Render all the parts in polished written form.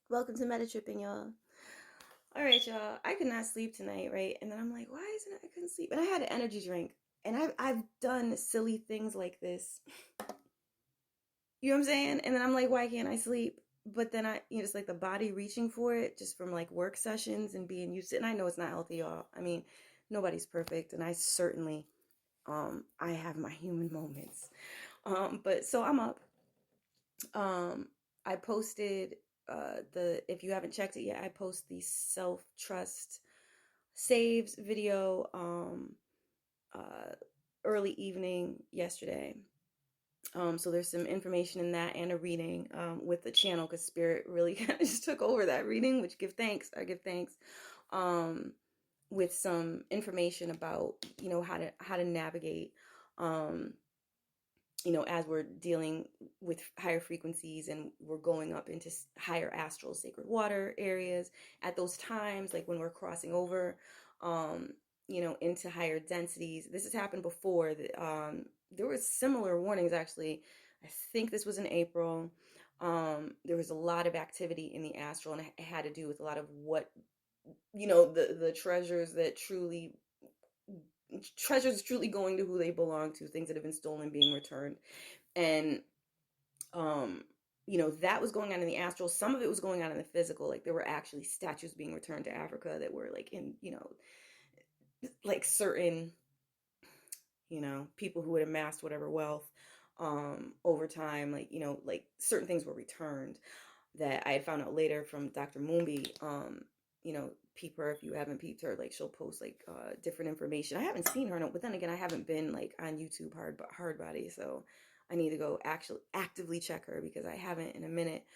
Welcome to Meta Tripping, y'all. All right, y'all. I could not sleep tonight, right? And then I'm like, why isn't it? I couldn't sleep. And I had an energy drink, and I've done silly things like this. You know what I'm saying? And then I'm like, why can't I sleep? But then it's like the body reaching for it just from like work sessions and being used to it. And I know it's not healthy, y'all. I mean, nobody's perfect, and I certainly, I have my human moments. But so I'm up. Um, I posted the if you haven't checked it yet, I post the self trust saves video uh early evening yesterday. So there's some information in that and a reading with the channel because spirit really kind of just took over that reading, which give thanks. I give thanks. Um, with some information about how to navigate um as we're dealing with higher frequencies and we're going up into higher astral sacred water areas at those times, like when we're crossing over, um, into higher densities. This has happened before. There was similar warnings actually. I think this was in April. There was a lot of activity in the astral, and it had to do with a lot of what the treasures truly going to who they belong to, things that have been stolen being returned. And that was going on in the astral. Some of it was going on in the physical, like there were actually statues being returned to Africa that were like in like certain people who had amassed whatever wealth over time, like like certain things were returned that I had found out later from Dr. Moombi. Peep her if you haven't peeped her. Like she'll post like different information. I haven't seen her, no, but then again, I haven't been like on YouTube hard body, so I need to go actually actively check her because I haven't in a minute.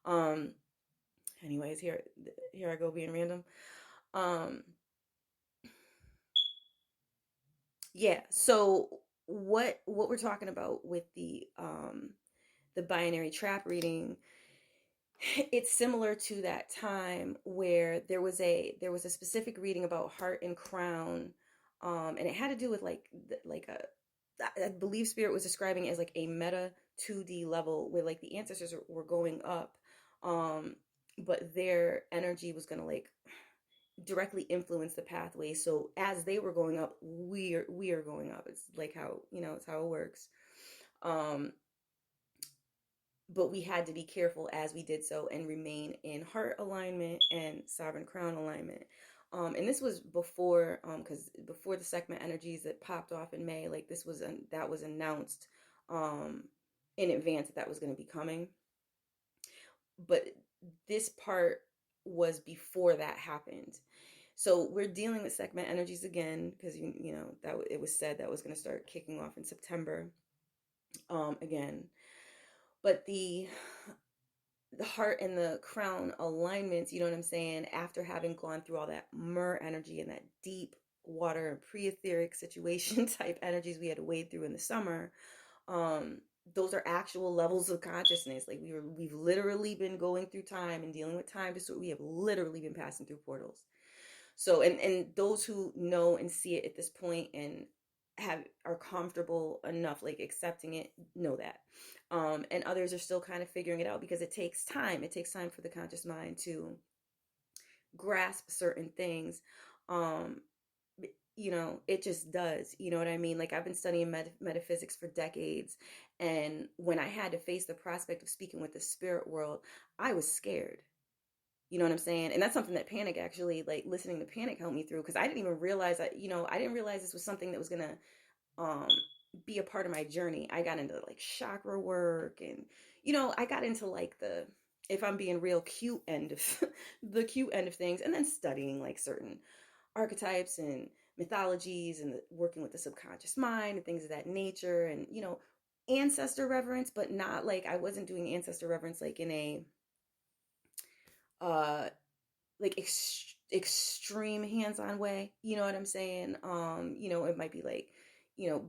Um, Anyways, here I go being random. Um, yeah. So what we're talking about with the binary trap reading, it's similar to that time where there was a specific reading about heart and crown, and it had to do with like a I believe spirit was describing it as like a meta 2D level where like the ancestors were going up, um but their energy was going to like directly influence the pathway. So as they were going up, we are going up. It's like how it's how it works. um but we had to be careful as we did so and remain in heart alignment and sovereign crown alignment. And this was before, because before the segment energies that popped off in May, like that was announced in advance that was going to be coming. But this part was before that happened. So we're dealing with segment energies again because that it was said that was going to start kicking off in September again. But the heart and the crown alignments, you know what I'm saying, after having gone through all that mer energy and that deep water and pre-etheric situation type energies we had to wade through in the summer, um those are actual levels of consciousness. Like we've literally been going through time and dealing with time, just so we have literally been passing through portals. So, and those who know and see it at this point and are comfortable enough like accepting it know that. And others are still kind of figuring it out because it takes time for the conscious mind to grasp certain things. um it just does, you know what I mean? Like I've been studying metaphysics for decades, and when I had to face the prospect of speaking with the spirit world, I was scared. You know what I'm saying? And that's something that Panic actually, like listening to Panic helped me through, because I didn't even realize that, I didn't realize this was something that was gonna um be a part of my journey. I got into like chakra work, and I got into like the, if I'm being real, cute end of the cute end of things, and then studying like certain archetypes and mythologies and working with the subconscious mind and things of that nature, and ancestor reverence, but not like, I wasn't doing ancestor reverence like in a uh like extreme hands-on way, you know what I'm saying? It might be like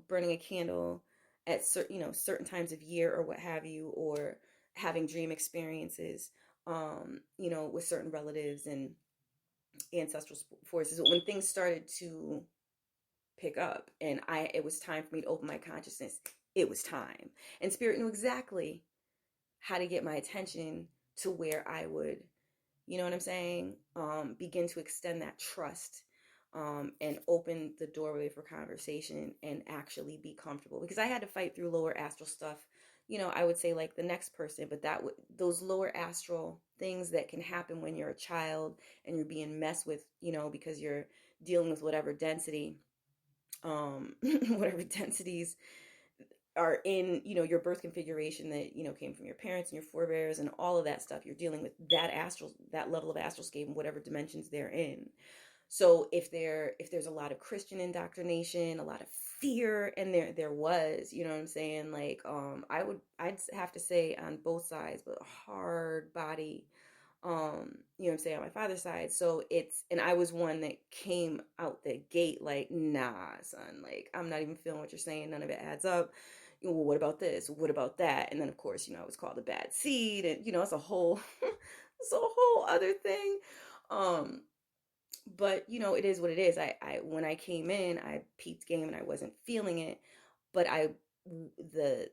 burning a candle at certain times of year or what have you, or having dream experiences with certain relatives and ancestral forces. But when things started to pick up and it was time for me to open my consciousness, it was time, and spirit knew exactly how to get my attention to where I would You know what I'm saying? Begin to extend that trust, and open the doorway for conversation and actually be comfortable. Because I had to fight through lower astral stuff, I would say like the next person, but those lower astral things that can happen when you're a child and you're being messed with, because you're dealing with whatever density, whatever densities are in, your birth configuration that, came from your parents and your forebears and all of that stuff. You're dealing with that level of astral scape and whatever dimensions they're in. So if there's a lot of Christian indoctrination, a lot of fear, and there was, you know what I'm saying? Like, I'd have to say on both sides, but hard body, you know what I'm saying, on my father's side. So and I was one that came out the gate like, nah, son, like, I'm not even feeling what you're saying. None of it adds up. Well, what about this? What about that? And then of course, I was called a bad seed, and it's a whole, it's a whole other thing. Um, but it is what it is. I when I came in, I peeped game and I wasn't feeling it, but the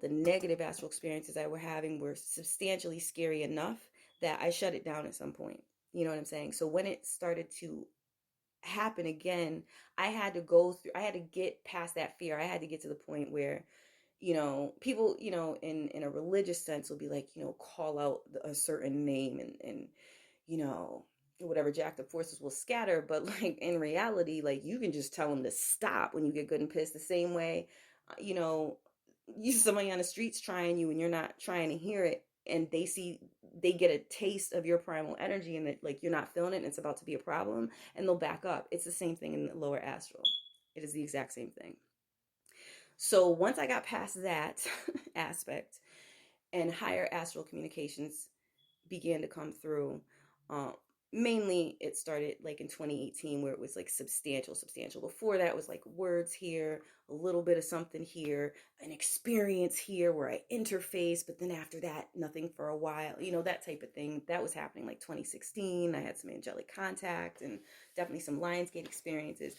negative astral experiences I were having were substantially scary enough that I shut it down at some point. You know what I'm saying? So when it started to happen again, I had to get past that fear. I had to get to the point where, people, in a religious sense will be like, call out a certain name, and you know, whatever jacked up forces will scatter. But like in reality, like, you can just tell them to stop when you get good and pissed. The same way, you know, you somebody on the streets trying you and you're not trying to hear it, and they get a taste of your primal energy and that, like, you're not feeling it and it's about to be a problem, and they'll back up. It's the same thing in the lower astral. It is the exact same thing. So once I got past that aspect and higher astral communications began to come through. Um, Mainly, it started like in 2018, where it was like substantial. Before that was like words here, a little bit of something here, an experience here where I interface, but then after that, nothing for a while. That type of thing. That was happening like 2016. I had some angelic contact and definitely some Lionsgate experiences.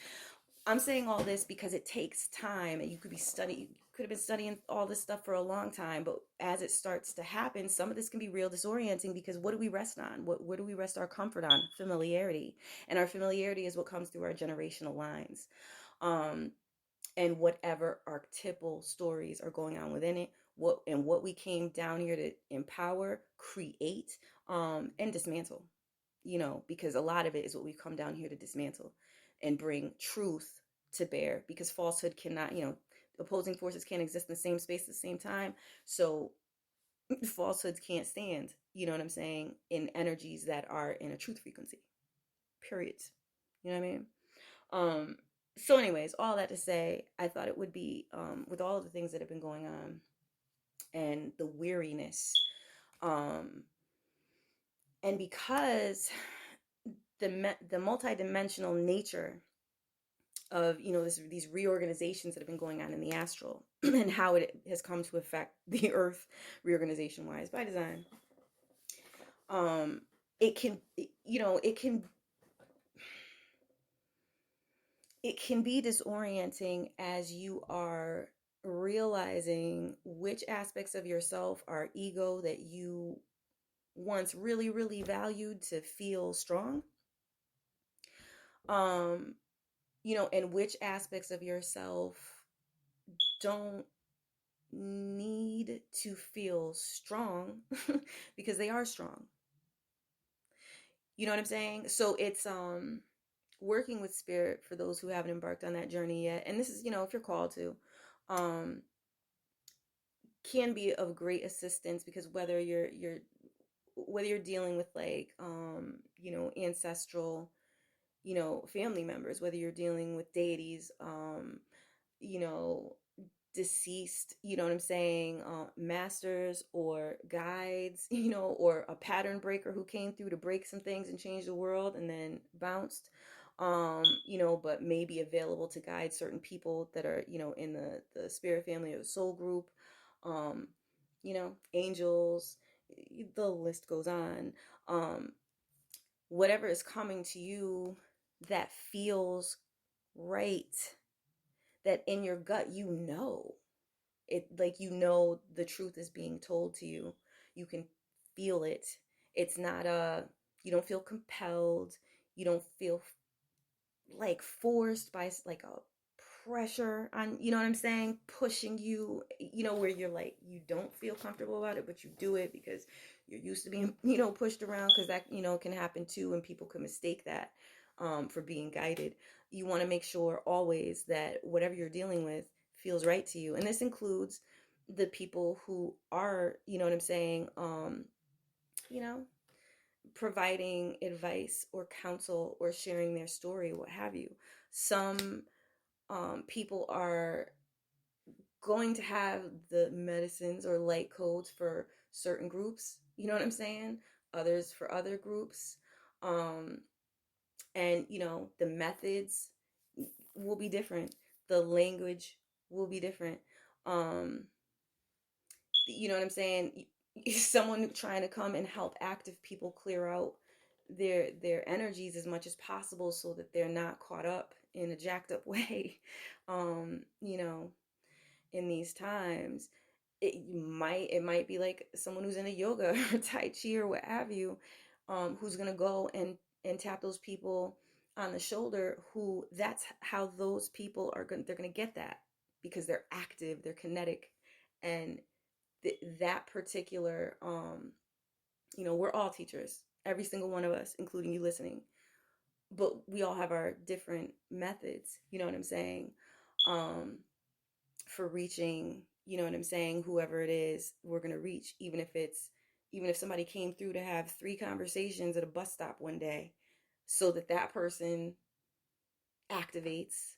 I'm saying all this because it takes time, and you could have been studying all this stuff for a long time, but as it starts to happen, some of this can be real disorienting, because what do we rest on? Where do we rest our comfort on? Familiarity. And our familiarity is what comes through our generational lines. Um, and whatever archetypal stories are going on within it, what we came down here to empower, create, and dismantle, because a lot of it is what we've come down here to dismantle and bring truth to bear, because falsehood cannot, opposing forces can't exist in the same space at the same time. So falsehoods can't stand, you know what I'm saying, in energies that are in a truth frequency, period. You know what I mean? Um, so anyways, all that to say, I thought it would be, with all of the things that have been going on and the weariness, um, and because the multidimensional nature of, these reorganizations that have been going on in the astral, and how it has come to affect the earth, reorganization wise, by design. It can, it can be disorienting as you are realizing which aspects of yourself are ego that you once really, really valued to feel strong, um and which aspects of yourself don't need to feel strong because they are strong. You know what I'm saying? So it's working with spirit for those who haven't embarked on that journey yet. And this is, if you're called to, um can be of great assistance, because whether you're dealing with like, ancestral, family members, whether you're dealing with deities, you know deceased, you know what I'm saying, masters or guides, or a pattern breaker who came through to break some things and change the world and then bounced, but may be available to guide certain people that are, in the spirit family or the soul group, angels, the list goes on. Whatever is coming to you that feels right, that in your gut, it, like, the truth is being told to you. You can feel it, It's not a, you don't feel compelled. You don't feel like forced by like a pressure on, you know what I'm saying, pushing you, where you're like, you don't feel comfortable about it, but you do it because you're used to being, pushed around, because that, can happen too, and people can mistake that for being guided. You want to make sure always that whatever you're dealing with feels right to you, and this includes the people who are, what I'm saying, you know providing advice or counsel or sharing their story, what have you. Some people are going to have the medicines or light codes for certain groups, you know what I'm saying? Others for other groups. Um, and, the methods will be different, the language will be different. Um, you know what I'm saying? Someone trying to come and help active people clear out their energies as much as possible so that they're not caught up in a jacked up way. um you know in these times, it might be like someone who's in a yoga or tai chi or what have you, who's gonna go and tap those people on the shoulder, who that's how those people are going, they're gonna get that because they're active, they're kinetic. And that particular, we're all teachers, every single one of us, including you listening, but we all have our different methods, you know what I'm saying, um for reaching, you know what I'm saying, whoever it is we're going to reach, even if somebody came through to have 3 conversations at a bus stop one day, so that that person activates,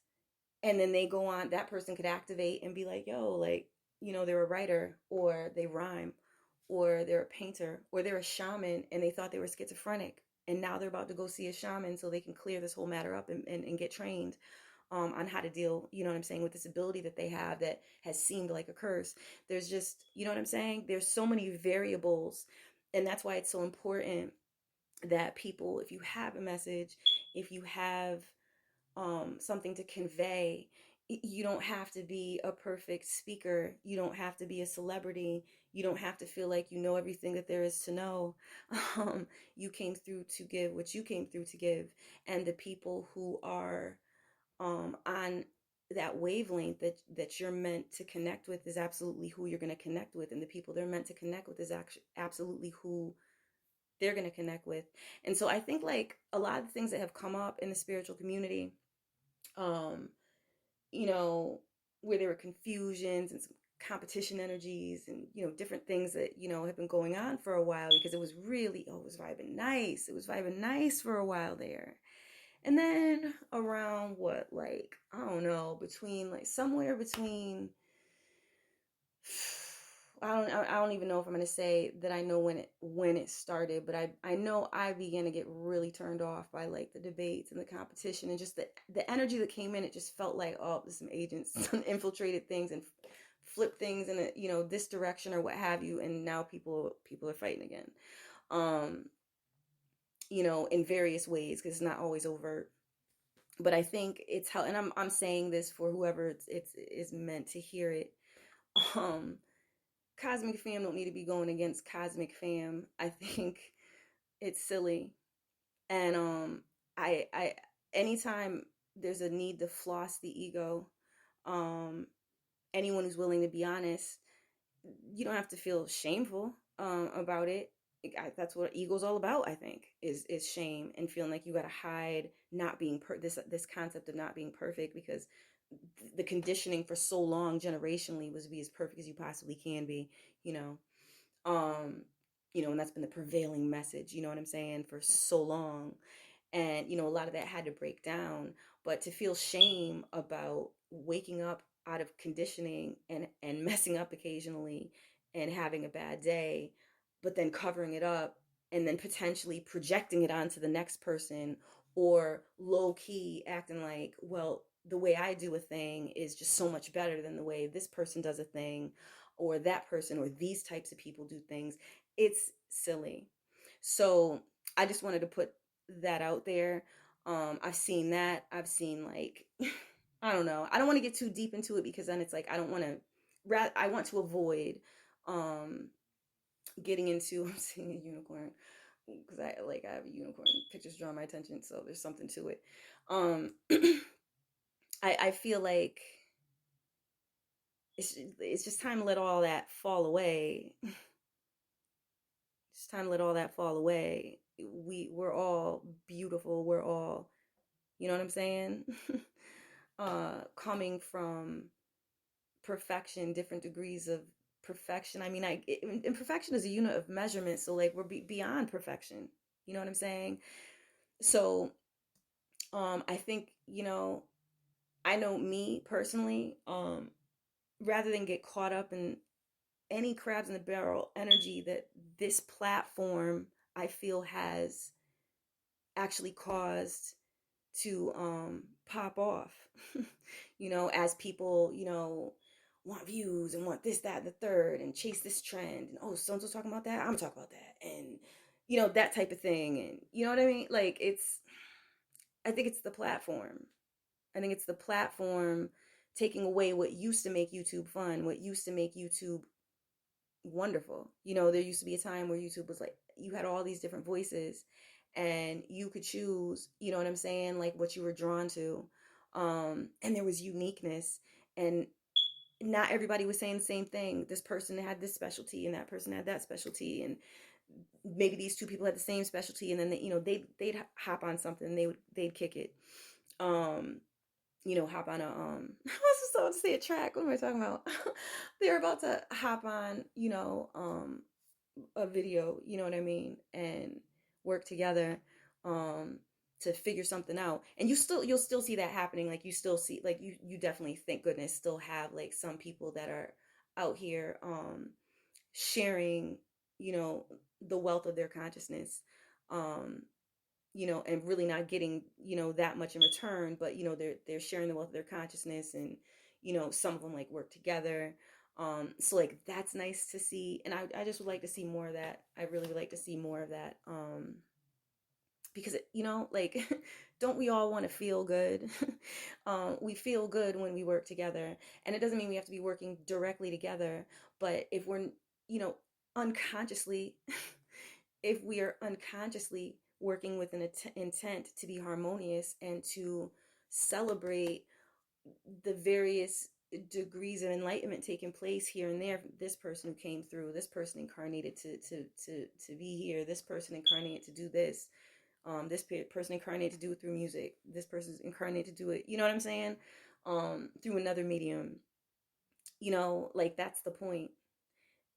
and then they go on, that person could activate and be like, yo, like, they're a writer, or they rhyme, or they're a painter, or they're a shaman, and they thought they were schizophrenic, and now they're about to go see a shaman so they can clear this whole matter up, and get trained on how to deal, you know what I'm saying, with this ability that they have that has seemed like a curse. There's just, you know what I'm saying, there's so many variables. And that's why it's so important that people, if you have a message, if you have something to convey, you don't have to be a perfect speaker. You don't have to be a celebrity. You don't have to feel like you know everything that there is to know. You came through to give what you came through to give. And the people who are on that wavelength that you're meant to connect with is absolutely who you're going to connect with. And the people they're meant to connect with is actually absolutely who they're going to connect with. And so I think, like, a lot of the things that have come up in the spiritual community, um, you know, where there were confusions and some competition energies and, different things that, have been going on for a while, because it was really, oh, it was vibing nice. It was vibing nice for a while there. And then around what, like, I don't know, between like somewhere between, I don't even know if I'm gonna say that I know when it started, but I know I began to get really turned off by like the debates and the competition, and just the energy that came in. It just felt like, oh, there's some agents infiltrated things and flipped things in this direction or what have you, and now people are fighting again. Um, in various ways, because it's not always overt. But I think it's how, and I'm saying this for whoever it's is meant to hear it. Um, Cosmic fam don't need to be going against cosmic fam. I think it's silly. And I anytime there's a need to floss the ego, um, anyone who's willing to be honest, you don't have to feel shameful about it. That's what ego's all about. I think is shame and feeling like you got to hide not being this concept of not being perfect, because the conditioning for so long generationally was to be as perfect as you possibly can be. You know, um, and that's been the prevailing message. You know what I'm saying, for so long. And a lot of that had to break down. But to feel shame about waking up out of conditioning and messing up occasionally and having a bad day, but then covering it up and then potentially projecting it onto the next person, or low key acting like, well, the way I do a thing is just so much better than the way this person does a thing, or that person, or these types of people do things. It's silly. So I just wanted to put that out there. I've seen that. I've seen, like, I don't know. I don't want to get too deep into it, because then it's like I don't want to. I want to avoid getting into. I'm seeing a unicorn. because I have a unicorn pictures draw my attention, so there's something to it. Um, I feel like it's just time to let all that fall away. It's time to let all that fall away. We're all beautiful. We're all, you know what I'm saying? Coming from perfection, different degrees of perfection. I mean, and perfection is a unit of measurement, so like we're beyond perfection. You know what I'm saying? So, I think, I know me personally, rather than get caught up in any crabs in the barrel energy that this platform I feel has actually caused to pop off. As people, want views and want this, that, and the third, and chase this trend, and oh, so and so's talking about that, I'm gonna talk about that, and that type of thing, and you know what I mean? Like I think it's the platform. I think it's the platform taking away what used to make YouTube fun, what used to make YouTube wonderful. There used to be a time where YouTube was like, you had all these different voices and you could choose, you know what I'm saying, like what you were drawn to. And there was uniqueness, and not everybody was saying the same thing. This person had this specialty and that person had that specialty, and maybe these two people had the same specialty, and then they'd hop on something, and they'd kick it. Um, hop on a I was just about to say a track. What am I talking about? They're about to hop on, a video, you know what I mean, and work together to figure something out. And you'll still see that happening. Like you still see, like you definitely, thank goodness, still have like some people that are out here sharing, you know, the wealth of their consciousness. Um and really not getting, that much in return, but they're sharing the wealth of their consciousness, and some of them like work together. So like that's nice to see, and I just would like to see more of that. I really would like to see more of that. Because like don't we all want to feel good? We feel good when we work together, and it doesn't mean we have to be working directly together, but if we're, unconsciously, if we are unconsciously working with an intent to be harmonious and to celebrate the various degrees of enlightenment taking place here and there, this person who came through, this person incarnated to be here, this person incarnated to do this, this person incarnated to do it through music, this person's incarnated to do it, you know what I'm saying, through another medium, like that's the point.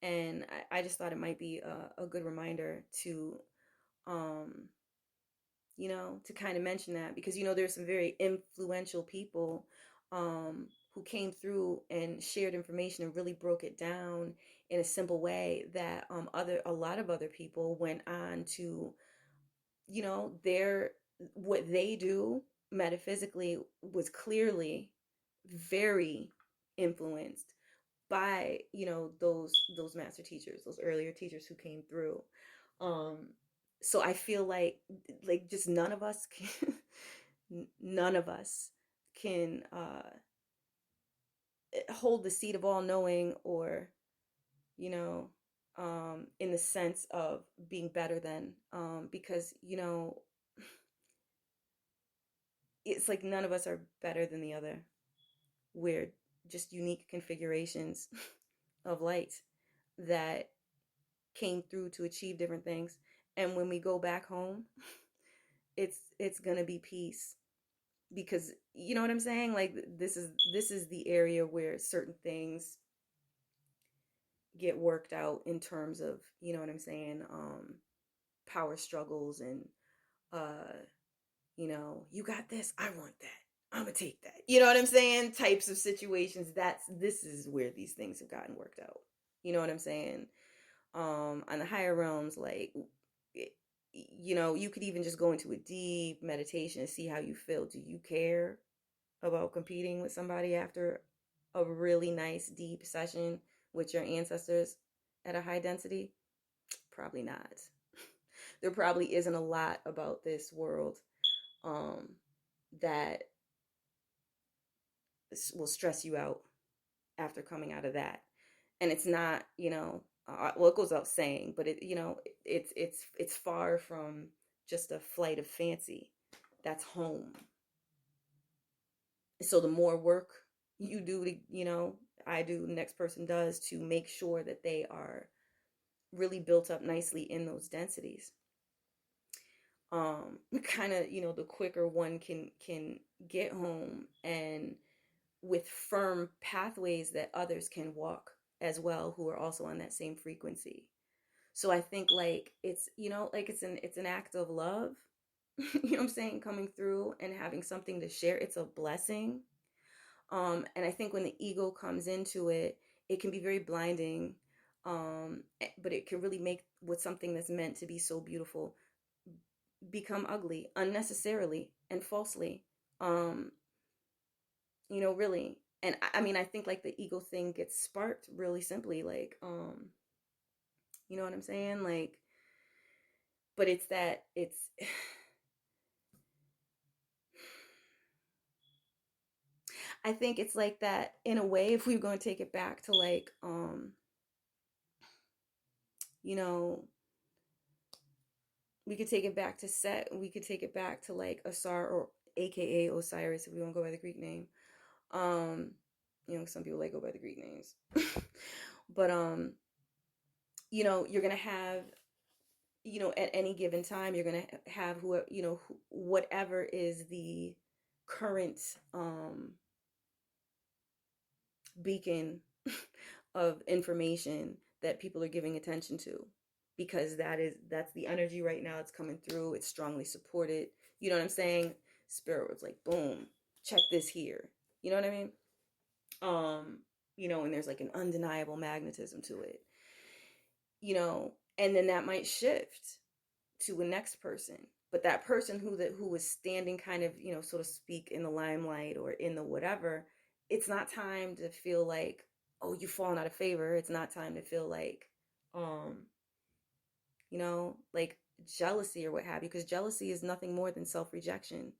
And I just thought it might be a good reminder to um to kind of mention that, because there's some very influential people who came through and shared information and really broke it down in a simple way that a lot of other people went on to, their what they do metaphysically was clearly very influenced by, those master teachers, those earlier teachers who came through. um so I feel like just none of us can none of us can hold the seat of all knowing, or you know in the sense of being better than, because it's like none of us are better than the other. We're just unique configurations of light that came through to achieve different things. And when we go back home, it's gonna be peace, because you know what I'm saying, like this is the area where certain things get worked out in terms of, you know what I'm saying, power struggles, and uh you got this, I want that, I'm gonna take that, you know what I'm saying, types of situations. This is where these things have gotten worked out, you know what I'm saying. On the higher realms, like you could even just go into a deep meditation and see how you feel. Do you care about competing with somebody after a really nice deep session with your ancestors at a high density? Probably not. There probably isn't a lot about this world um that will stress you out after coming out of that. And it's not, well, it goes without saying, but it's far from just a flight of fancy. That's home. So the more work you do to, I do, the next person does, to make sure that they are really built up nicely in those densities, kind of, the quicker one can get home, and with firm pathways that others can walk as well, who are also on that same frequency. So I think, like, it's, like, it's an act of love. You know what I'm saying, coming through and having something to share. It's a blessing. And I think when the ego comes into it, it can be very blinding. But it can really make what something that's meant to be so beautiful become ugly unnecessarily and falsely. Um, really. And I mean, I think, like, the ego thing gets sparked really simply, like, you know what I'm saying? Like, but it's I think it's like that in a way, if we are going to take it back to, like, you know, we could take it back to Set, we could take it back to, like, Asar, or AKA Osiris, if we want to go by the Greek name. Um, some people like go by the Greek names. But you're gonna have, at any given time, you're gonna have who, whatever is the current beacon of information that people are giving attention to, because that's the energy right now. It's coming through, it's strongly supported. You know what I'm saying? Spirit was like, boom, check this here. You know what I mean? And there's, like, an undeniable magnetism to it. And then that might shift to a next person. But that person who was standing, kind of, so to speak, in the limelight or in the whatever, it's not time to feel like, oh, you've fallen out of favor. It's not time to feel like, like, jealousy or what have you, because jealousy is nothing more than self-rejection.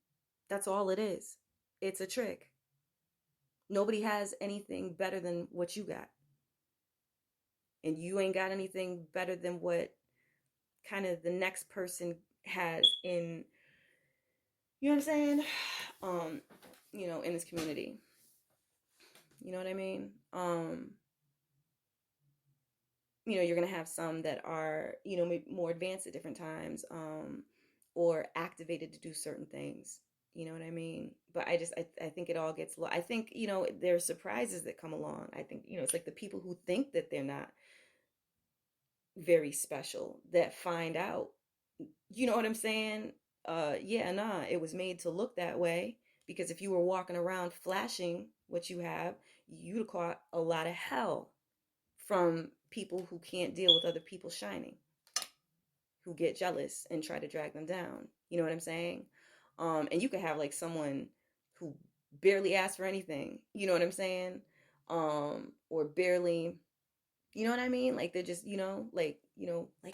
That's all it is. It's a trick. Nobody has anything better than what you got. And you ain't got anything better than what kind of the next person has in, you know what I'm saying? In this community. You know what I mean? You're gonna have some that are, maybe more advanced at different times, or activated to do certain things. You know what I mean? But I think it all gets, I think, there's surprises that come along. I think, it's like the people who think that they're not very special that find out. You know what I'm saying? Yeah, nah, it was made to look that way, because if you were walking around flashing what you have, you'd have caught a lot of hell from people who can't deal with other people shining, who get jealous and try to drag them down. You know what I'm saying? And you could have, like, someone who barely asks for anything. You know what I'm saying? Or barely, you know what I mean? Like, they're just, like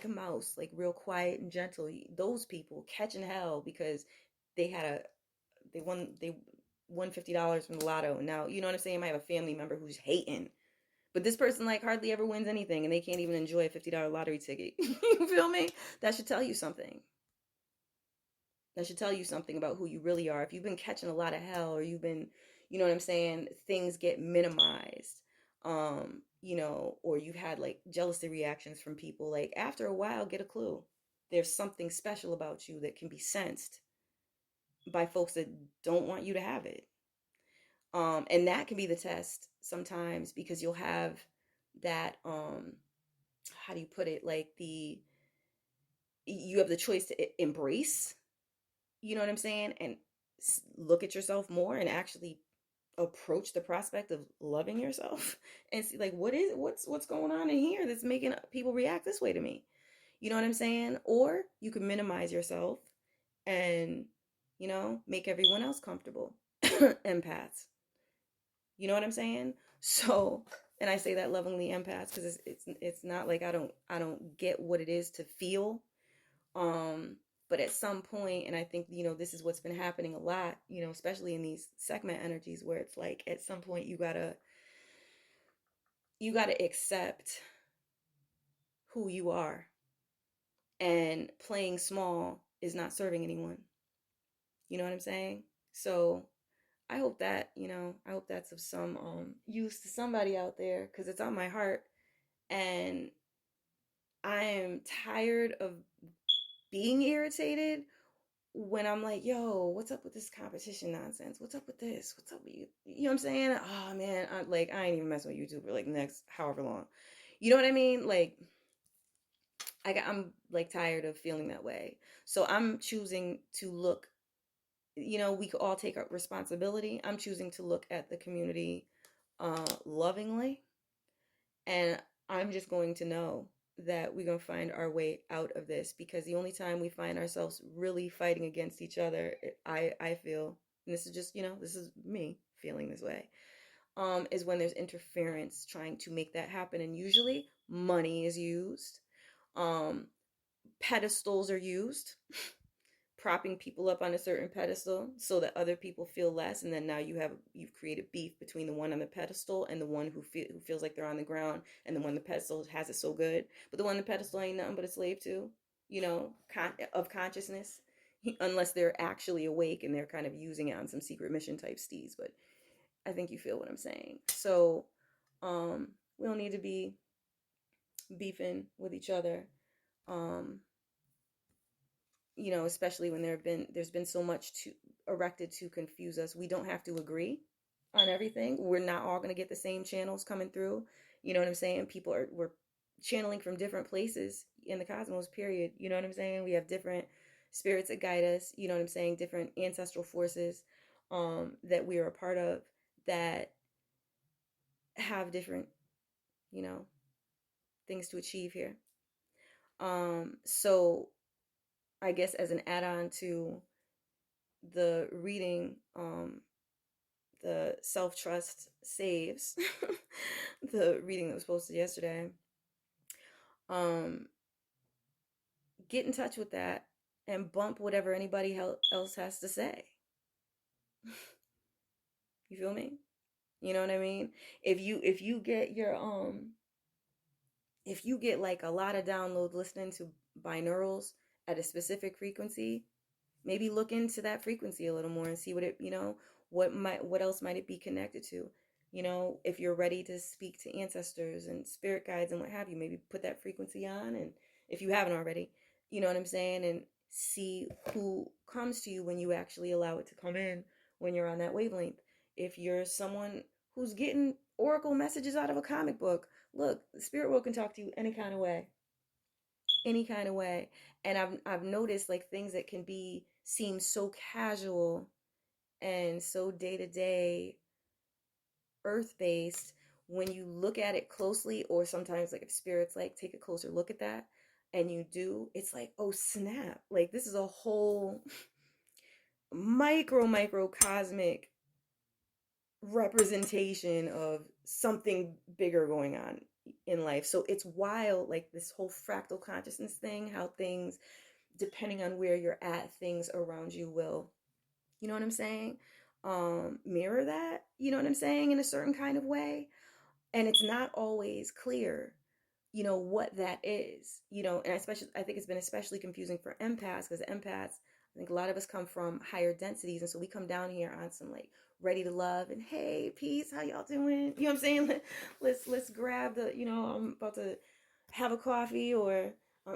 a mouse, like, real quiet and gentle. Those people catching hell because they had a, they won $50 from the lotto. And now, you know what I'm saying? I have a family member who's hating. But this person, like, hardly ever wins anything, and they can't even enjoy a $50 lottery ticket. You feel me? That should tell you something. That should tell you something about who you really are. If you've been catching a lot of hell, or you've been, you know what I'm saying, things get minimized, or you've had, like, jealousy reactions from people, like, after a while, get a clue. There's something special about you that can be sensed by folks that don't want you to have it. And that can be the test sometimes, because you'll have that, how do you put it, like, you have the choice to embrace, you know what I'm saying, and look at yourself more, and actually approach the prospect of loving yourself, and see, like, what's going on in here that's making people react this way to me. You know what I'm saying? Or you can minimize yourself and, make everyone else comfortable. Empaths. You know what I'm saying? So, and I say that lovingly, empaths, because it's not like I don't get what it is to feel. But at some point, and I think, this is what's been happening a lot, especially in these segment energies, where it's like, at some point, you gotta accept who you are, and playing small is not serving anyone. You know what I'm saying? So I hope that, I hope that's of some use to somebody out there, because it's on my heart. And I am tired of being irritated when I'm like, yo, what's up with this competition nonsense? What's up with this? What's up with you? You know what I'm saying? Oh man, I ain't even messing with YouTube for like the next however long. You know what I mean? Like I'm like tired of feeling that way. So I'm choosing to look, we could all take our responsibility. I'm choosing to look at the community lovingly, and I'm just going to know that we're going to find our way out of this, because the only time we find ourselves really fighting against each other, I feel, and this is just, this is me feeling this way, is when there's interference trying to make that happen. And usually money is used, um, pedestals are used, propping people up on a certain pedestal so that other people feel less, and then now you've created beef between the one on the pedestal and the one who feels like they're on the ground, and the one on the pedestal has it so good, but the one on the pedestal ain't nothing but a slave to, of consciousness, unless they're actually awake and they're kind of using it on some secret mission type steez. But I think you feel what I'm saying. So we don't need to be beefing with each other, um especially when there's been so much to erected to confuse us. We don't have to agree on everything. We're not all going to get the same channels coming through. You know what I'm saying? We're channeling from different places in the cosmos, period. You know what I'm saying? We have different spirits that guide us, you know what I'm saying? Different ancestral forces that we are a part of, that have different, you know, things to achieve here. So I guess as an add-on to the reading, the self-trust saves, the reading that was posted yesterday, um, get in touch with that and bump whatever anybody else has to say. You feel me? You know what I mean? If you get your if you get like a lot of downloads listening to binaurals at a specific frequency, maybe look into that frequency a little more and see what else might it be connected to. If you're ready to speak to ancestors and spirit guides and what have you, maybe put that frequency on, and if you haven't already, you know what I'm saying, and see who comes to you when you actually allow it to come in, when you're on that wavelength. If you're someone who's getting oracle messages out of a comic book, look, the spirit world can talk to you any kind of way, any kind of way. And I've noticed like things that can be seem so casual and so day to day, earth based, when you look at it closely, or sometimes like if spirits like take a closer look at that, and you do, it's like, oh snap, like this is a whole micro cosmic representation of something bigger going on in life. So it's wild, like this whole fractal consciousness thing, how things, depending on where you're at, things around you will, you know what I'm saying, mirror that, you know what I'm saying, in a certain kind of way. And it's not always clear, what that is, and especially I think it's been especially confusing for empaths, because empaths, I think a lot of us come from higher densities, and so we come down here on some like ready to love and hey peace, how y'all doing, you know what I'm saying, let's grab the, I'm about to have a coffee, or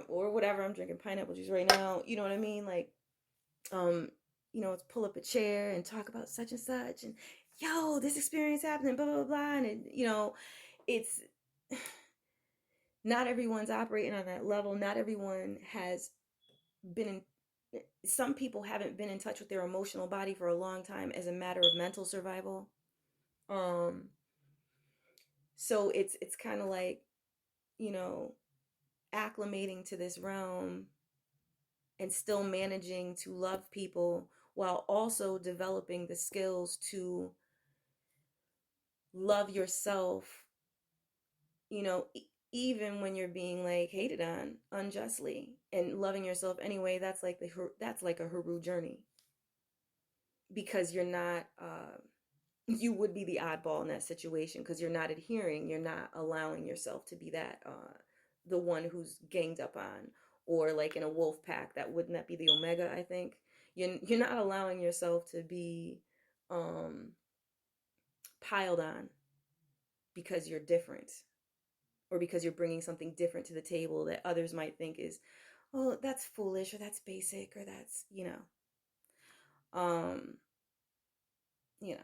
whatever, I'm drinking pineapple juice right now, you know what I mean, like um let's pull up a chair and talk about such and such, and yo, this experience happening, blah blah blah, and it's not everyone's operating on that level. Not everyone has been in, some people haven't been in touch with their emotional body for a long time as a matter of mental survival. Um, so it's kind of like, you know, acclimating to this realm and still managing to love people while also developing the skills to love yourself, even when you're being like hated on unjustly, and loving yourself anyway. That's like a Haru journey, because you're not you would be the oddball in that situation, because you're not allowing yourself to be that the one who's ganged up on, or like in a wolf pack, that wouldn't that be the omega, I think. You're not allowing yourself to be um piled on because you're different, or because you're bringing something different to the table that others might think is, oh, that's foolish, or that's basic, or that's, um you know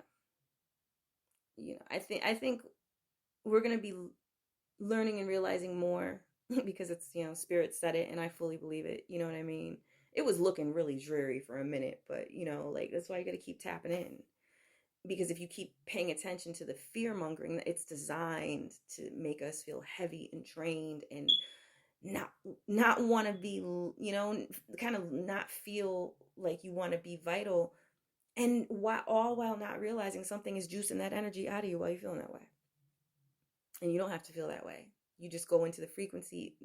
I think we're going to be learning and realizing more because it's, spirit said it and I fully believe it. You know what I mean? It was looking really dreary for a minute, but like, that's why you got to keep tapping in, because if you keep paying attention to the fear mongering, it's designed to make us feel heavy and drained, and not not want to be, kind of not feel like you want to be vital, and all while not realizing something is juicing that energy out of you while you're feeling that way. And you don't have to feel that way. You just go into the frequency,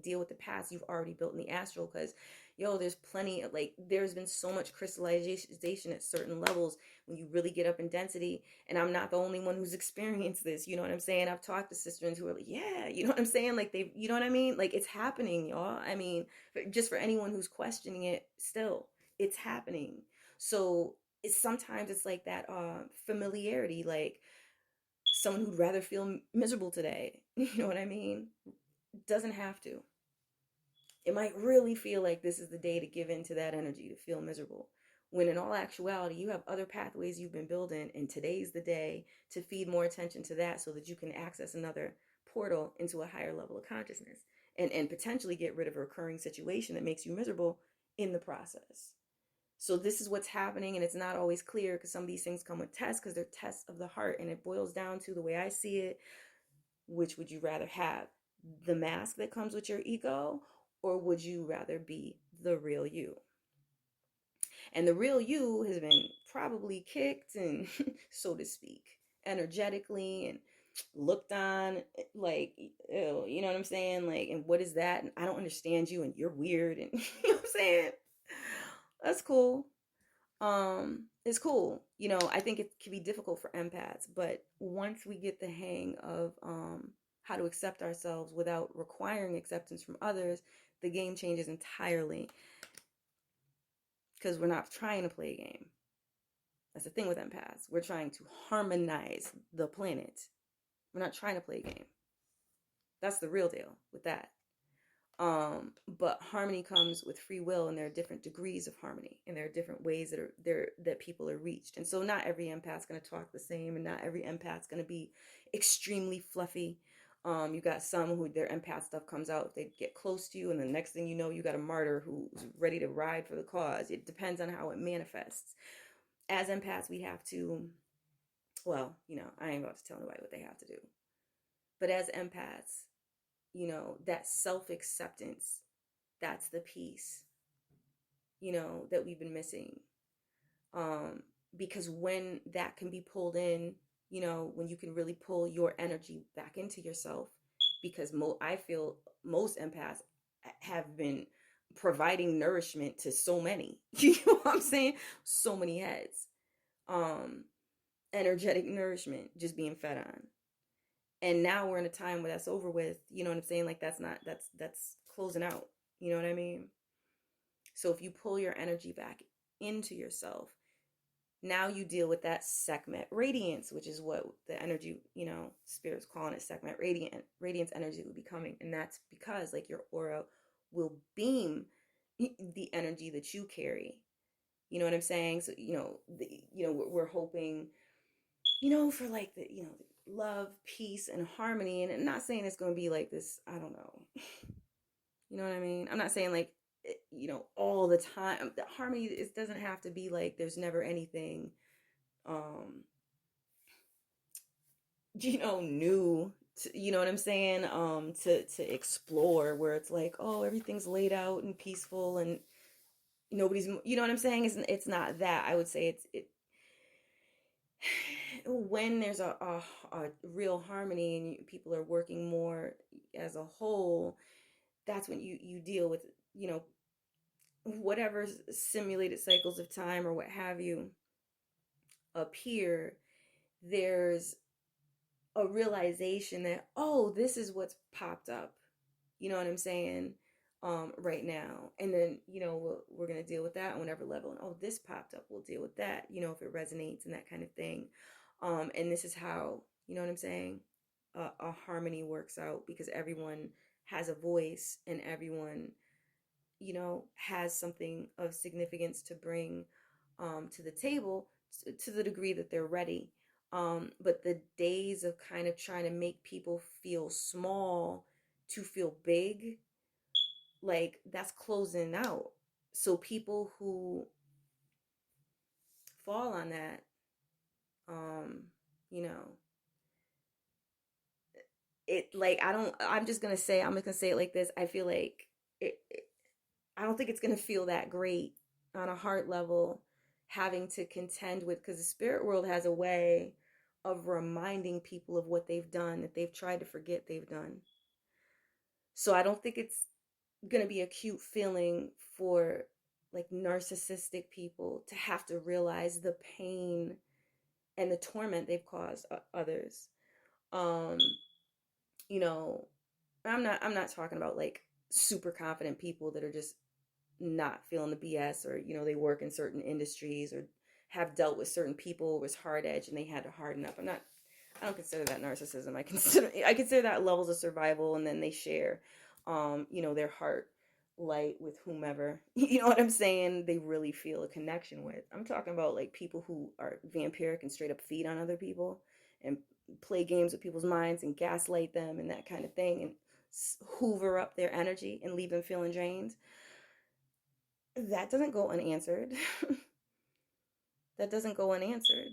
deal with the past you've already built in the astral, because there's plenty of, like, there's been so much crystallization at certain levels when you really get up in density. And I'm not the only one who's experienced this. You know what I'm saying? I've talked to sisters who are like, yeah, you know what I'm saying? Like, you know what I mean? Like, it's happening, y'all. I mean, just for anyone who's questioning it, still, it's happening. So sometimes it's like that familiarity, like someone who'd rather feel miserable today. You know what I mean? Doesn't have to. It might really feel like this is the day to give in to that energy to feel miserable. When in all actuality, you have other pathways you've been building, and today's the day to feed more attention to that so that you can access another portal into a higher level of consciousness, and potentially get rid of a recurring situation that makes you miserable in the process. So this is what's happening, and it's not always clear because some of these things come with tests, because they're tests of the heart, and it boils down to, the way I see it, which would you rather have? The mask that comes with your ego, or would you rather be the real you? And the real you has been probably kicked and so to speak, energetically, and looked on like, ew, you know what I'm saying? Like, and what is that? And I don't understand you, and you're weird, and you know what I'm saying? That's cool. It's cool. I think it can be difficult for empaths, but once we get the hang of how to accept ourselves without requiring acceptance from others, the game changes entirely, because we're not trying to play a game. That's the thing with empaths. We're trying to harmonize the planet. We're not trying to play a game. That's the real deal with that. But harmony comes with free will, and there are different degrees of harmony, and there are different ways that people are reached. And so not every empath's going to talk the same, and not every empath's going to be extremely fluffy. You got some who their empath stuff comes out if they get close to you, and the next thing you know, you got a martyr who's ready to ride for the cause. It depends on how it manifests. As empaths, we have to, well, I ain't about to tell nobody what they have to do. But as empaths, that self-acceptance, that's the piece, that we've been missing. Because when that can be pulled in, when you can really pull your energy back into yourself, because I feel most empaths have been providing nourishment to so many, you know what I'm saying? So many heads, energetic nourishment just being fed on. And now we're in a time where that's over with, you know what I'm saying? Like, that's closing out, you know what I mean? So if you pull your energy back into yourself, now you deal with that Sekhmet radiance, which is what the energy, spirit's calling it, Sekhmet radiance energy will be coming. And that's because, like, your aura will beam the energy that you carry. You know what I'm saying? So, we're hoping, for like the love, peace, and harmony. And I'm not saying it's going to be like this, I don't know. You know what I mean? I'm not saying like, all the time. The harmony, it doesn't have to be like there's never anything, new, you know what I'm saying? To explore, where it's like, oh, everything's laid out and peaceful, and nobody's, you know what I'm saying? It's not that. I would say when there's a real harmony, and people are working more as a whole, that's when you deal with, whatever simulated cycles of time or what have you appear. There's a realization that, oh, this is what's popped up. You know what I'm saying? Right now. And then, we're going to deal with that on whatever level. And oh, this popped up, we'll deal with that, if it resonates and that kind of thing. And this is how, you know what I'm saying? A harmony works out because everyone has a voice and everyone, has something of significance to bring to the table to the degree that they're ready. But the days of kind of trying to make people feel small to feel big, like that's closing out. So people who fall on that, um, you know, it like I'm just gonna say it like this. I feel like it I don't think it's gonna feel that great on a heart level having to contend with, because the spirit world has a way of reminding people of what they've done that they've tried to forget they've done. So I don't think it's going to be a cute feeling for like narcissistic people to have to realize the pain and the torment they've caused others. Um, you know, I'm not talking about like super confident people that are just not feeling the BS, or they work in certain industries or have dealt with certain people with hard edge and they had to harden up. I don't consider that narcissism. I consider that levels of survival, and then they share their heart light with whomever, you know what I'm saying, they really feel a connection with. I'm talking about like people who are vampiric and straight up feed on other people and play games with people's minds and gaslight them and that kind of thing, and hoover up their energy and leave them feeling drained. That doesn't go unanswered. That doesn't go unanswered.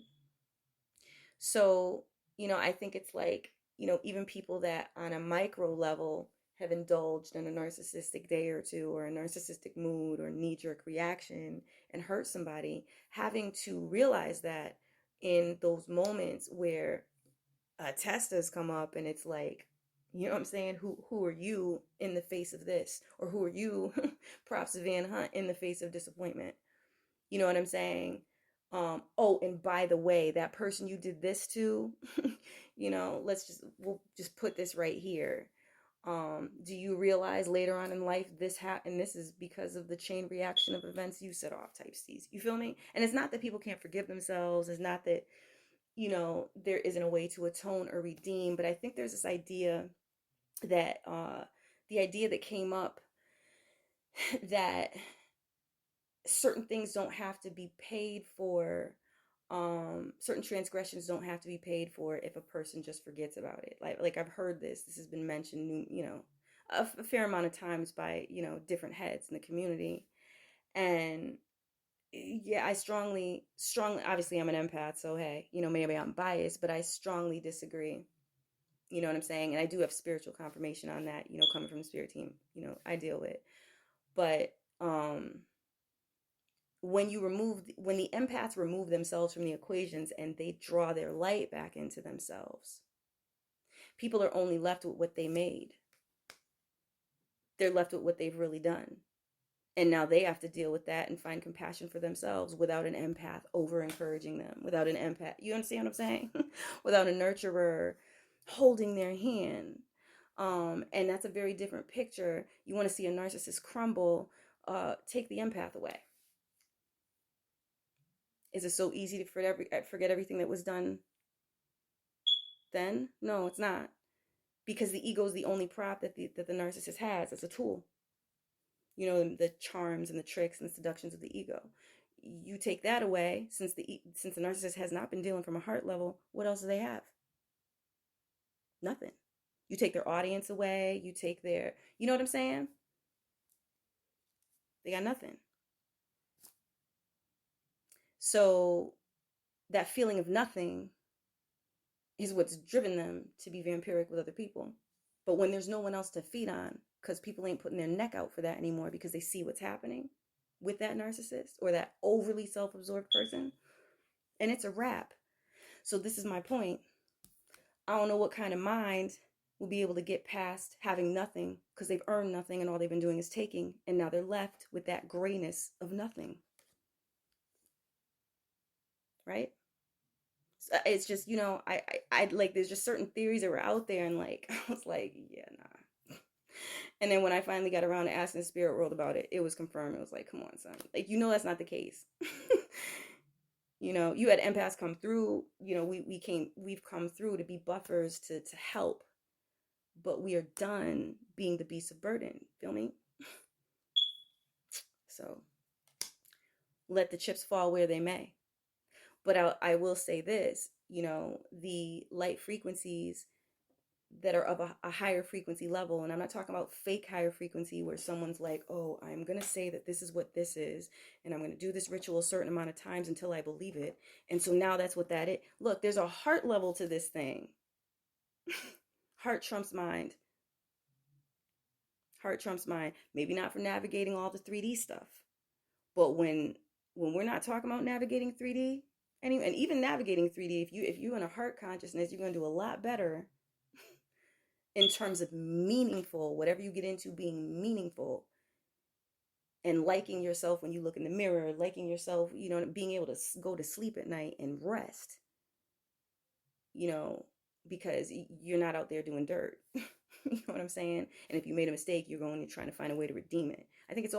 So, I think it's like, even people that on a micro level have indulged in a narcissistic day or two, or a narcissistic mood or knee jerk reaction and hurt somebody, having to realize that in those moments where a test has come up and it's like, you know what I'm saying? Who are you in the face of this? Or who are you, props to Van Hunt, in the face of disappointment? You know what I'm saying? Oh, and by the way, that person you did this to, we'll just put this right here. Do you realize later on in life this happened? This is because of the chain reaction of events you set off, type C's. You feel me? And it's not that people can't forgive themselves. It's not that, there isn't a way to atone or redeem. But I think there's this idea that, the idea that came up that certain things don't have to be paid for, certain transgressions don't have to be paid for if a person just forgets about it. Like I've heard this has been mentioned, a fair amount of times by, different heads in the community. And yeah, I strongly, obviously I'm an empath, so hey, maybe I'm biased, but I strongly disagree. You know what I'm saying? And I do have spiritual confirmation on that, coming from the spirit team, I deal with. But when the empaths remove themselves from the equations and they draw their light back into themselves, people are only left with what they made. They're left with what they've really done. And now they have to deal with that and find compassion for themselves without an empath over encouraging them, without an empath, you understand what I'm saying? Without a nurturer holding their hand. And that's a very different picture. You want to see a narcissist crumble, take the empath away. Is it so easy to forget everything that was done then? No, it's not. Because the ego is the only prop that the narcissist has as a tool. The charms and the tricks and the seductions of the ego. You take that away, since the narcissist has not been dealing from a heart level, what else do they have? Nothing. You take their audience away, you take their, you know what I'm saying? They got nothing. So that feeling of nothing is what's driven them to be vampiric with other people. But when there's no one else to feed on, because people ain't putting their neck out for that anymore because they see what's happening with that narcissist or that overly self-absorbed person, and it's a wrap. So this is my point. I don't know what kind of mind will be able to get past having nothing, because they've earned nothing and all they've been doing is taking, and now they're left with that grayness of nothing. Right? So it's just, I like, there's just certain theories that were out there, and like I was like, yeah, nah. And then when I finally got around to asking the spirit world about it, it was confirmed. It was like, come on, son. Like, that's not the case. You had empaths come through. We've come through to be buffers to help, but we are done being the beast of burden. Feel me? So let the chips fall where they may. But I will say this, the light frequencies that are of a higher frequency level, and I'm not talking about fake higher frequency where someone's like, oh, I'm going to say that this is what this is, and I'm going to do this ritual a certain amount of times until I believe it. And so now that's what that is. Look, there's a heart level to this thing. Heart trumps mind. Heart trumps mind. Maybe not for navigating all the 3D stuff, but when we're not talking about navigating 3D, and even navigating 3D, if you're in a heart consciousness, you're going to do a lot better in terms of meaningful, whatever you get into being meaningful, and liking yourself when you look in the mirror, liking yourself, being able to go to sleep at night and rest, because you're not out there doing dirt. You know what I'm saying? And if you made a mistake, you're trying to find a way to redeem it. I think it's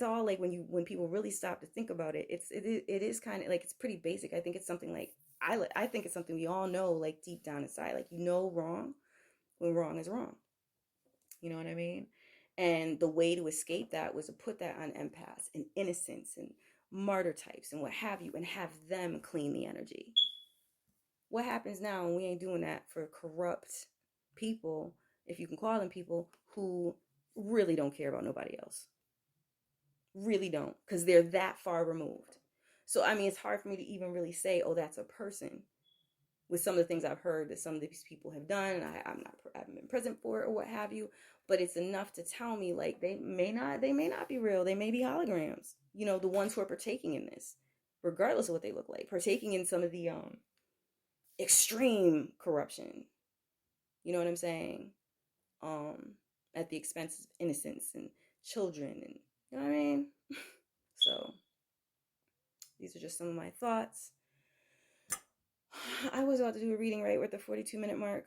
all like when people really stop to think about it, it is kind of like, it's pretty basic. I think it's something like, I think it's something we all know, like deep down inside, like, wrong when wrong is wrong. You know what I mean? And the way to escape that was to put that on empaths and innocence and martyr types and what have you, and have them clean the energy. What happens now when we ain't doing that for corrupt people, if you can call them people, who really don't care about nobody else? Really don't, because they're that far removed. So, I mean, it's hard for me to even really say, oh, that's a person, with some of the things I've heard that some of these people have done. I haven't been present for it or what have you, but it's enough to tell me, like, they may not be real. They may be holograms. The ones who are partaking in this, regardless of what they look like, partaking in some of the extreme corruption. You know what I'm saying? At the expense of innocence and children, and you know what I mean. So these are just some of my thoughts. I was about to do a reading right with the 42-minute mark.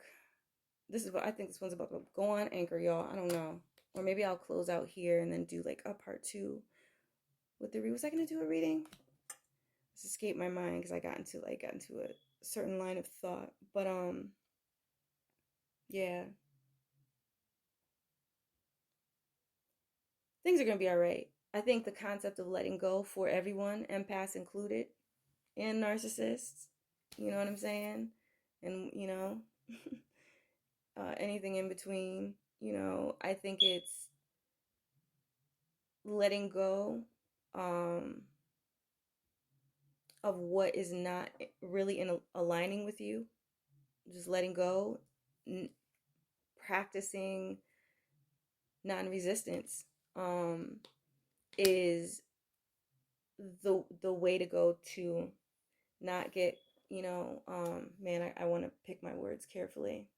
I think this one's about to go on Anchor, y'all. I don't know. Or maybe I'll close out here and then do like a part 2 with the read. Was I gonna do a reading? This escaped my mind because I got into a certain line of thought. But yeah. Things are gonna be alright. I think the concept of letting go for everyone, empaths included, and narcissists, you know what I'm saying? And anything in between, I think it's letting go of what is not really aligning with you. Just letting go, practicing non-resistance is the way to go to not get, man, I want to pick my words carefully.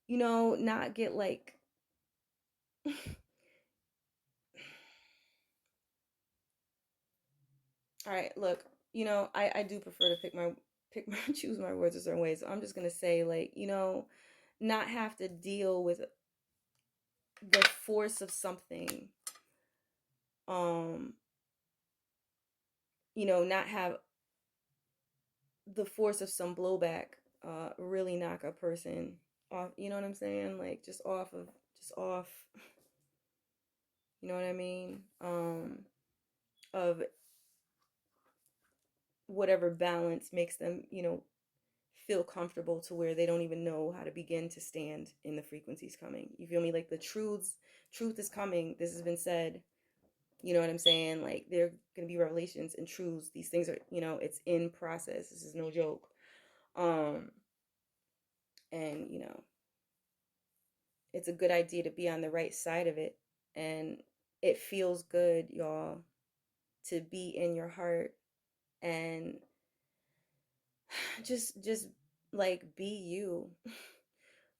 Not get like all right, look, I do prefer to choose my words a certain way. So I'm just gonna say, like, not have to deal with the force of something. Not have the force of some blowback really knock a person off, you know what I'm saying? Like just off. You know what I mean? Of whatever balance makes them, feel comfortable to where they don't even know how to begin to stand in the frequencies coming. You feel me? Like the truth is coming. This has been said. You know what I'm saying? Like there are going to be revelations and truths. These things are, it's in process. This is no joke. And, it's a good idea to be on the right side of it. And it feels good, y'all, to be in your heart and just like be you.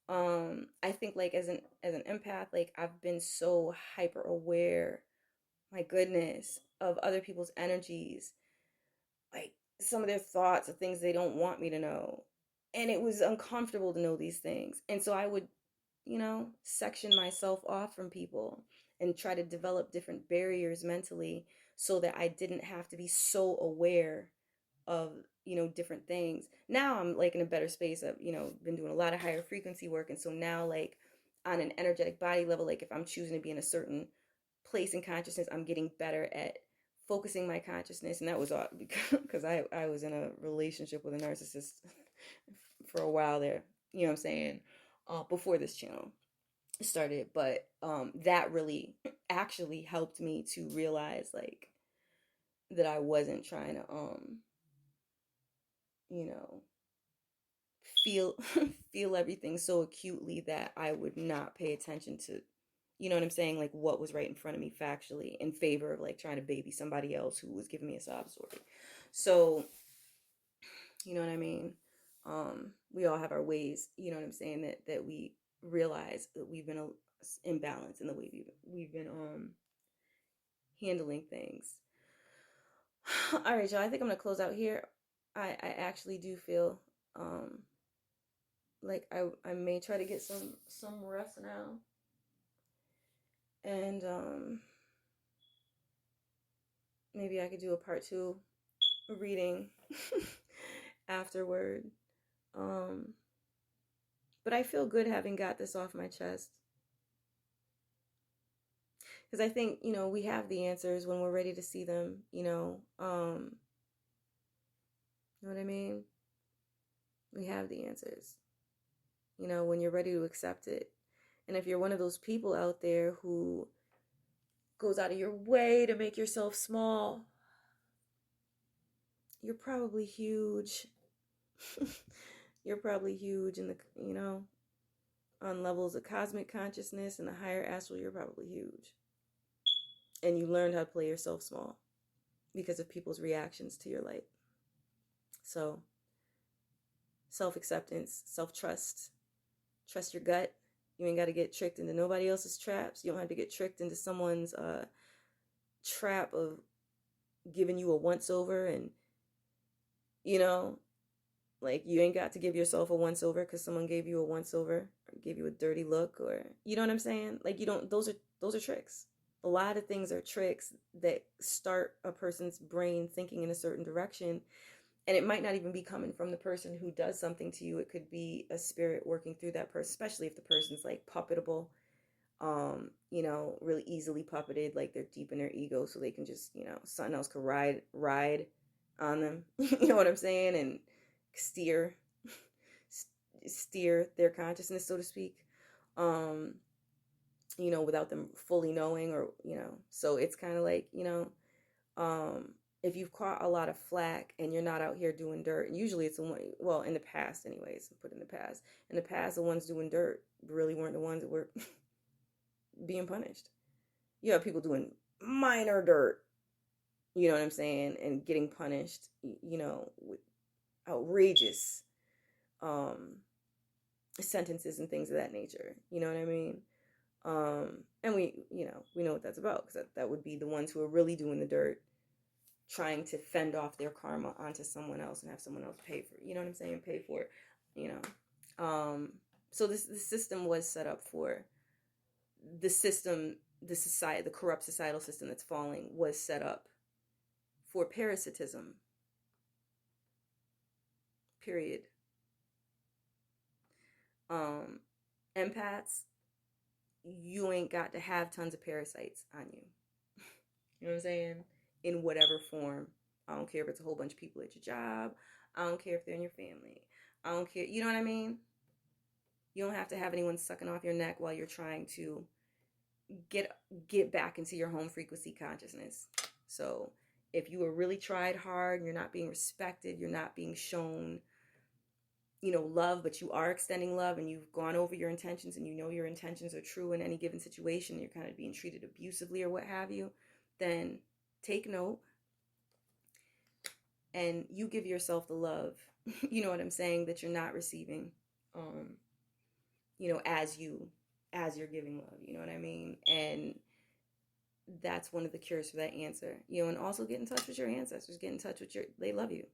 I think like as an empath, like I've been so hyper aware, my goodness, of other people's energies, like some of their thoughts of things they don't want me to know. And it was uncomfortable to know these things. And so I would, section myself off from people and try to develop different barriers mentally so that I didn't have to be so aware of, different things. Now I'm like in a better space. I've, been doing a lot of higher frequency work. And so now, like, on an energetic body level, like if I'm choosing to be in a certain place in consciousness, I'm getting better at focusing my consciousness. And that was all because I was in a relationship with a narcissist for a while there, you know what I'm saying, before this channel started. But that really actually helped me to realize, like, that I wasn't trying to you know feel feel everything so acutely that I would not pay attention to, you know what I'm saying, like what was right in front of me factually, in favor of like trying to baby somebody else who was giving me a sob story. So, you know what I mean? We all have our ways, you know what I'm saying, that we realize that we've been imbalanced in the way we've been handling things. All right, y'all, I think I'm gonna close out here. I actually do feel like I may try to get some rest now. And maybe I could do a part 2 reading afterward. But I feel good having got this off my chest. Because I think, we have the answers when we're ready to see them, you know what I mean? We have the answers, when you're ready to accept it. And if you're one of those people out there who goes out of your way to make yourself small, you're probably huge. You're probably huge in the, on levels of cosmic consciousness and the higher astral, you're probably huge. And you learned how to play yourself small because of people's reactions to your light. So, self-acceptance, self-trust, trust your gut. You ain't got to get tricked into nobody else's traps. You don't have to get tricked into someone's trap of giving you a once-over. And, like, you ain't got to give yourself a once-over because someone gave you a once-over or gave you a dirty look, or, you know what I'm saying? Like, you don't, those are tricks. A lot of things are tricks that start a person's brain thinking in a certain direction. And it might not even be coming from the person who does something to you. It could be a spirit working through that person, especially if the person's like puppetable, really easily puppeted, like they're deep in their ego, so they can just, something else could ride on them, you know what I'm saying, and steer their consciousness, so to speak, without them fully knowing, or, so it's kind of like, if you've caught a lot of flack and you're not out here doing dirt, and usually it's the one, well, in the past anyways, in the past, the ones doing dirt really weren't the ones that were being punished. You have people doing minor dirt, you know what I'm saying, and getting punished, with outrageous sentences and things of that nature, you know what I mean? And we know what that's about, because that would be the ones who are really doing the dirt, trying to fend off their karma onto someone else and have someone else pay for it, you know what I'm saying, pay for it, so the system was set up for the system, the society, the corrupt societal system that's falling was set up for parasitism, period. Empaths, you ain't got to have tons of parasites on you. You know what I'm saying? In whatever form. I don't care if it's a whole bunch of people at your job. I don't care if they're in your family. I don't care. You know what I mean? You don't have to have anyone sucking off your neck while you're trying to get back into your home frequency consciousness. So if you have really tried hard and you're not being respected, you're not being shown, love, but you are extending love, and you've gone over your intentions, and your intentions are true in any given situation, you're kind of being treated abusively or what have you, then take note and you give yourself the love, you know what I'm saying, that you're not receiving, as you're giving love, you know what I mean? And that's one of the cures for that answer, and also get in touch with your ancestors, get in touch with they love you,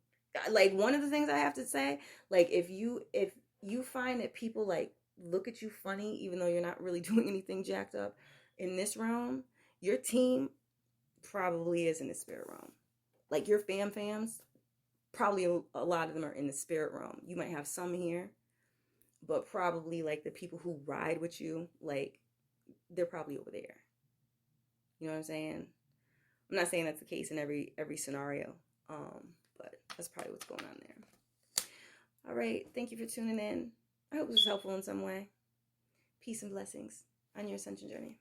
Like, one of the things I have to say, like, if you find that people like look at you funny even though you're not really doing anything jacked up in this realm, your team probably is in the spirit realm. Like, your fams, probably a lot of them are in the spirit realm. You might have some here, but probably like the people who ride with you, like, they're probably over there. You know what I'm saying? I'm not saying that's the case in every scenario, but that's probably what's going on there. All right, thank you for tuning in. I hope this was helpful in some way. Peace and blessings on your ascension journey.